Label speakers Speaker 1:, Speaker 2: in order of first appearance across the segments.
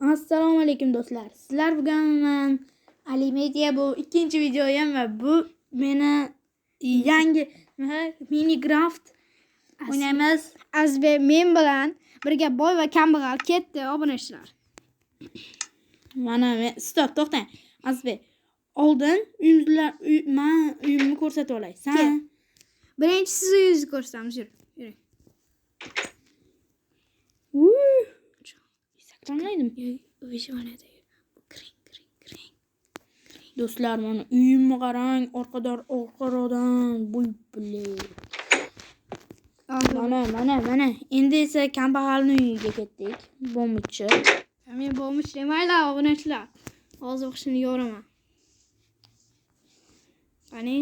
Speaker 1: Assalomu alaykum do'stlar. Sizlar bugun men Ali Media bu ikkinchi videoyim va bu meni yangi Minecraft o'ynaymiz.
Speaker 2: Azbe men bilan birga boy va kambag'al ketdi obunachilar.
Speaker 1: Mana stop to'xtang. Azbe oldin uyimni ko'rsatib olay. Sen
Speaker 2: Birinchi siz uyingizni ko'rsatamiz. Yuring.
Speaker 1: Saklanmaydimi?
Speaker 2: Uyishmanada. Kring.
Speaker 1: Do'stlar, mana uyimni qarang, orqarodan bu bile. Mana. Endi esa kambag'alning uyiga ketdik. Bombichi.
Speaker 2: Men bomich demaylar obunachilar. Hozir o'qishini yo'raman. Qani?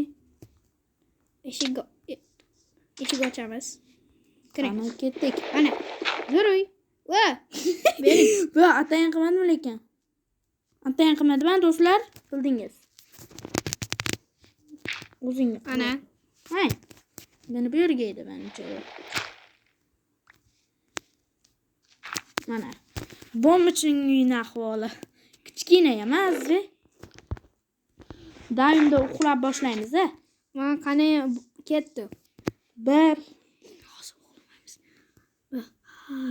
Speaker 2: Eshik ochamiz. Kiring.
Speaker 1: Mana ketdik.
Speaker 2: Mana. Yuring. Va. Bering.
Speaker 1: Bu atayin qilmadimi lekin? Atayin qilmadimi do'stlar? Bildingiz. O'zingiz.
Speaker 2: Ana.
Speaker 1: Hay. Meni bu yerga edi menimcha. Mana. Bombichining uyining ahvoli kichkina emas. Doimda uxlab boshlaymiz, a?
Speaker 2: Mana qani ketdi.
Speaker 1: Bir.
Speaker 2: Hozir uxlamaymiz.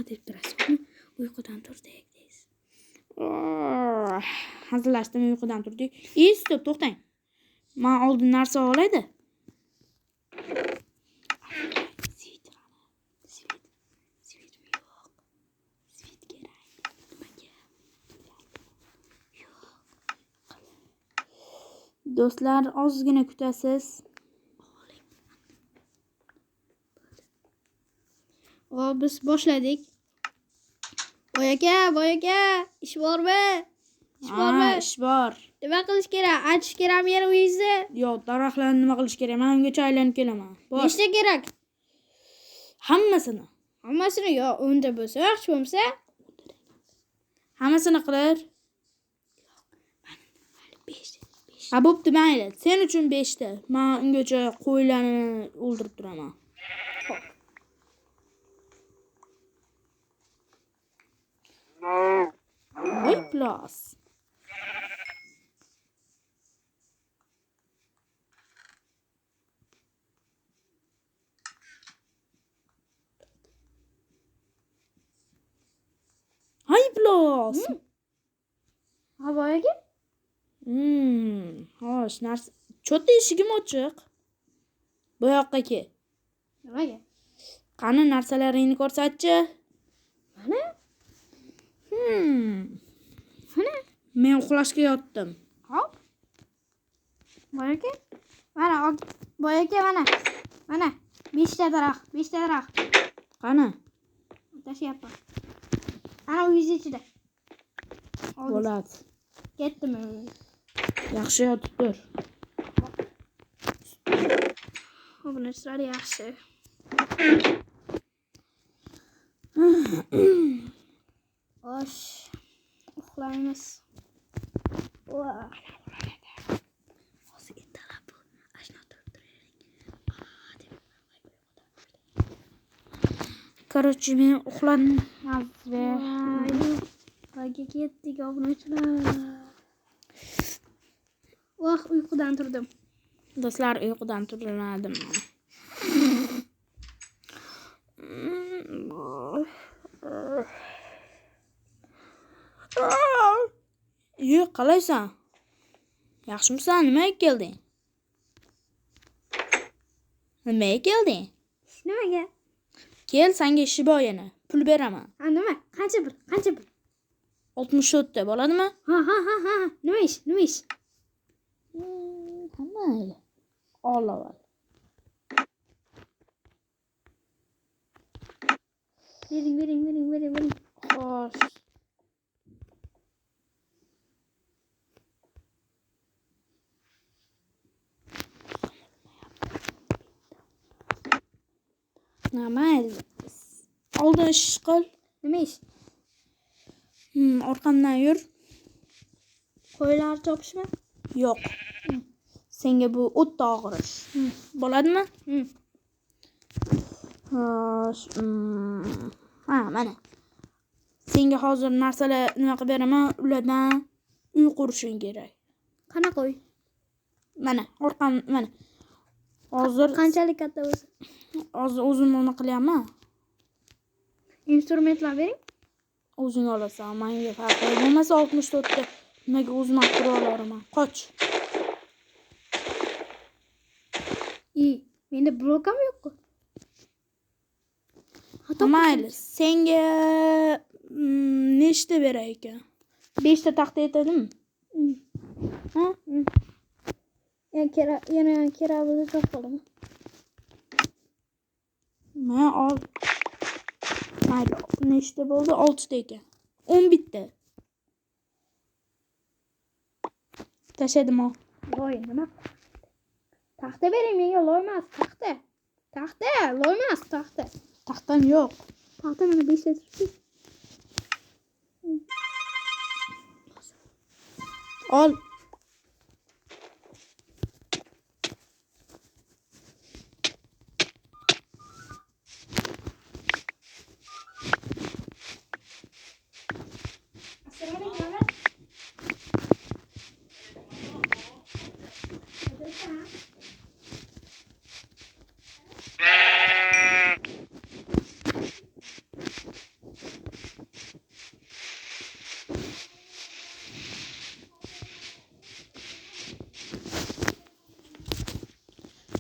Speaker 2: Deb turasizmi? Uyqudan turdik deysiz.
Speaker 1: Hazillashdim, uyqudan turdik. Stop, to'xtang. Men oldin narsa olaydi. Do'stlar, ozgina kutasiz.
Speaker 2: Biz boshladik. Boy aka, ish bormi?
Speaker 1: Ish bor.
Speaker 2: Nima qilish kerak? Achish kerakmi yana uyingizni?
Speaker 1: Yo'q, daraxtlarni nima qilish kerak? Men ungacha aylanib kelaman. Bor.
Speaker 2: Nechta kerak?
Speaker 1: Hammasini.
Speaker 2: Hammasini yo, 10 ta bo'lsa, yaxshi bo'lsa.
Speaker 1: Hammasini qilir. Ha, bo'pti, mayli. Sen uchun 5 ta. Men ungacha qo'ylarni o'ldirib turaman. Voy plas. Hay plas.
Speaker 2: Havoga?
Speaker 1: Xo'sh, narsa. Cho'tta eshigim ochiq. Bu yoqqa kel.
Speaker 2: Nimaga?
Speaker 1: Qani narsalaringni ko'rsatchi.
Speaker 2: Mana?
Speaker 1: Mana. Men uxlashga yotdim.
Speaker 2: Hop. Boy aka. Mana. 5 ta daraxt.
Speaker 1: Qani?
Speaker 2: Tashyapman. Ana uyingiz ichida.
Speaker 1: Bo'ladi.
Speaker 2: Ketdimi?
Speaker 1: Yaxshi yotib tur.
Speaker 2: Obunachilar yaxshi. Osh. Uxlaymiz. Hozir ertalab bu. Ashna turib turing.
Speaker 1: Короче, men uxladim.
Speaker 2: Voyga ketdik obunachilar. Uyqudan turdim.
Speaker 1: Do'stlar, uyqudan turmadim. Qalaysan? Yaxshimisan? Nimaga kelding?
Speaker 2: Nimaga?
Speaker 1: Kel, senga ishi bor yana. Pul beraman.
Speaker 2: Nima? Qancha pul?
Speaker 1: 64 ta bo'ladimi?
Speaker 2: Ha. Nima ish?
Speaker 1: Mayli. Olaval.
Speaker 2: Bering.
Speaker 1: Xo'sh. Mayli. Oldin ish qil.
Speaker 2: Nima ish?
Speaker 1: Orqamdan yur.
Speaker 2: Qo'ylar chopishmi?
Speaker 1: Yo'q. Senga bu o'tda og'ir ish. Bo'ladimi? Xo'sh. Mana. Senga hozir narsalar nima qilib beraman, ulardan uy qurishing kerak.
Speaker 2: Qanaqa uy?
Speaker 1: Mana, orqam mana. Hozir
Speaker 2: Qanchalik katta bo'lsa?
Speaker 1: hozir o'zim nima qilyapman?
Speaker 2: Instrumentlar bering.
Speaker 1: O'zing olasan, menga farqi bo'lmasa 64 ta nimaga o'zim olib tura olaman. Qoch.
Speaker 2: Menda blokam yo'q-ku.
Speaker 1: Mayli, senga nechta beray ekan? 5 ta taxta yetadimi? Ha?
Speaker 2: Yana kerak bo'lsa topib olaman.
Speaker 1: Men ol. Mayli, nechta bo'ldi? 6 ta ekan. 10 bitta. Tashadim ol.
Speaker 2: Loy nima? Taxta bering menga, loy emas, taxta. Taxta, loy emas, taxta.
Speaker 1: Taxtam yo'q.
Speaker 2: Taxta mana 5 ta turibdi.
Speaker 1: Ol.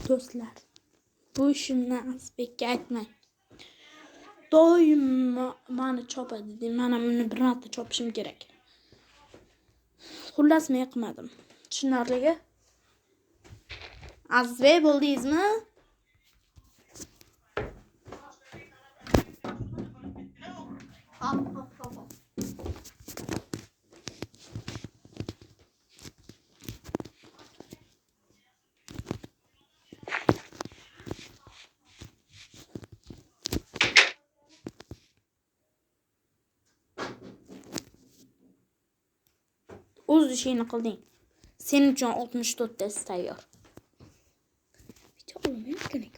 Speaker 1: Do'stlar, bu ishimni Azbekka aytmang. Doim meni chopadi. Mana buni bir marta chopishim kerak. Xullas men qilmadim. Tushunarligi? Azbek bo'ldingizmi?
Speaker 2: Hop.
Speaker 1: O'z ishingni qilding. Sening uchun 64 tasi tayyor.
Speaker 2: Bitta olmayman kerak.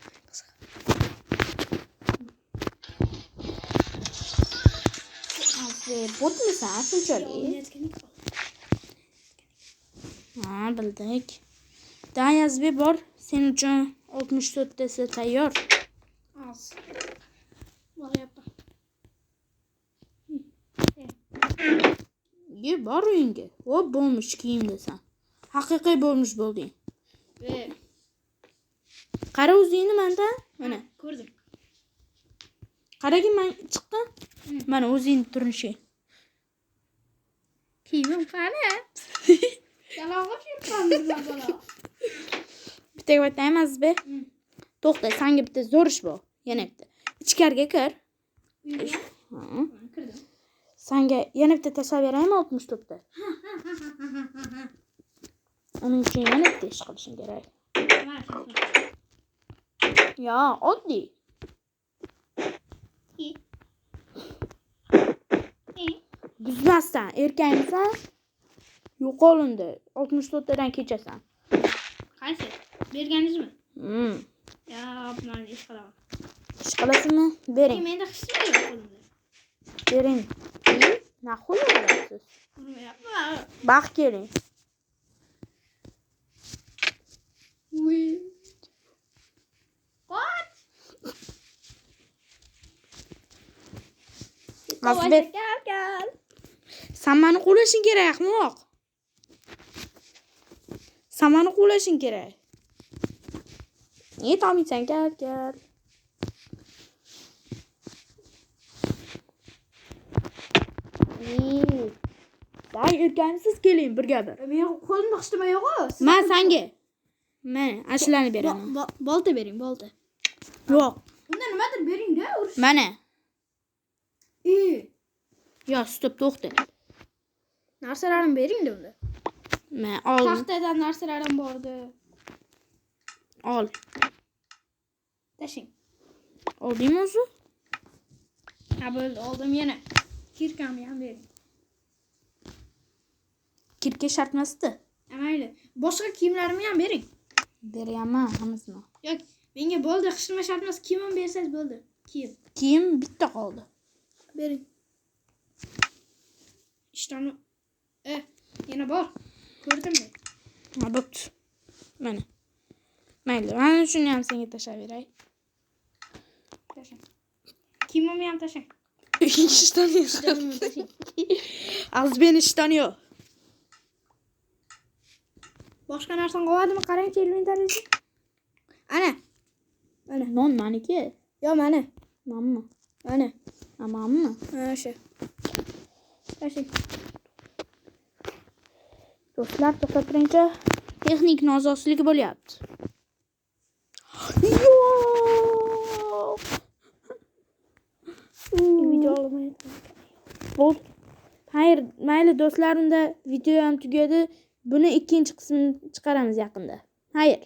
Speaker 1: Azbek, botmisan shunchalik? Ha, bildik. Day Azbek bor. Sening uchun 64 tasi tayyor.
Speaker 2: Az. Boryapman.
Speaker 1: Bor uyingga. Hop, bo'lmish kiyim desan. Haqiqiy bo'lmish bo'lding. Qara o'zingni menda. Mana
Speaker 2: Ko'rdim.
Speaker 1: qaragin, men chiqqan. Mana o'zing turishing.
Speaker 2: Kiyimim qani? Yalang'och yuribman bola.
Speaker 1: Bitta gap aytaymi Azbek? To'xta, senga bitta zo'r ish bor. Yana bitta. Ichkariga kir. Ha.
Speaker 2: Kirdim.
Speaker 1: Senga yana bitta tashlab beraymi 64 ta? Uning uchun yana bitta ish qilishing kerak. Ya, oddiy. Buzmasdan, erkakmisan? Yo'qolindi. 64 tadan kechasan.
Speaker 2: Qaysi? Berganingizmi? Ya, men ish qilaman.
Speaker 1: Ish qilasizmi? Bering.
Speaker 2: Menda hech nima yo'q qo'limda.
Speaker 1: Bering. Naxuy bo'lasiz.
Speaker 2: Urmayapman.
Speaker 1: Bax keling.
Speaker 2: Uy. What?
Speaker 1: Azbek,
Speaker 2: Gel.
Speaker 1: sen meni qo'lashing kerak, ahmoq. Sen meni qo'lashing kerak. To'ymaysan, gel. Day erkansiz keling birga bir.
Speaker 2: Men qo'limda hech nima yo'q-ku.
Speaker 1: Men senga. Men ashulani beraman.
Speaker 2: Bolta bering, bolta.
Speaker 1: Yo'q.
Speaker 2: Unda nimadir bering-da, urush.
Speaker 1: Mana. Yo, stop, to'xta.
Speaker 2: Narsalarimni bering-da unda.
Speaker 1: Men ol.
Speaker 2: Taxtadan narsalarim bordi.
Speaker 1: Ol.
Speaker 2: Tashing.
Speaker 1: Oldingmi o'zi?
Speaker 2: Ha, bo'ldi, oldim yana. Kirkamni ham bering.
Speaker 1: Kirka shart emasdi.
Speaker 2: Mayli. Boshqa kiyimlarimni ham bering.
Speaker 1: Beraman hammasini.
Speaker 2: Yo'q, menga bo'ldi, hech nima shart emas. Kiyimim bersangiz bo'ldi. Kiyim.
Speaker 1: Kiyim bitta qoldi.
Speaker 2: Bering. İşte yana bor. Ko'rdimmi?
Speaker 1: Ha, bo'pti. Mana. Mayli, mana shuni ham senga tashlab beray.
Speaker 2: Tashlang. Kiyimimni ham tashlang.
Speaker 1: İştanıyor. Az beni iştanıyor.
Speaker 2: Boshqa narsani qo'yadimi? Qarangchi, inventariyga. Ana. Mana.
Speaker 1: Non maniki.
Speaker 2: Yo, mana.
Speaker 1: Mamma.
Speaker 2: Mana.
Speaker 1: Mamma.
Speaker 2: O'sha. Tashlang.
Speaker 1: Do'stlar, to'xtab turingchi. Texnik nosozligi bo'lyapti.
Speaker 2: Video olmayapti.
Speaker 1: Bo'ldi. Hayır, mayli do'stlar, unda video ham tugadi. Buni ikkinchi qismini chiqaramiz yaqinda. Hayır.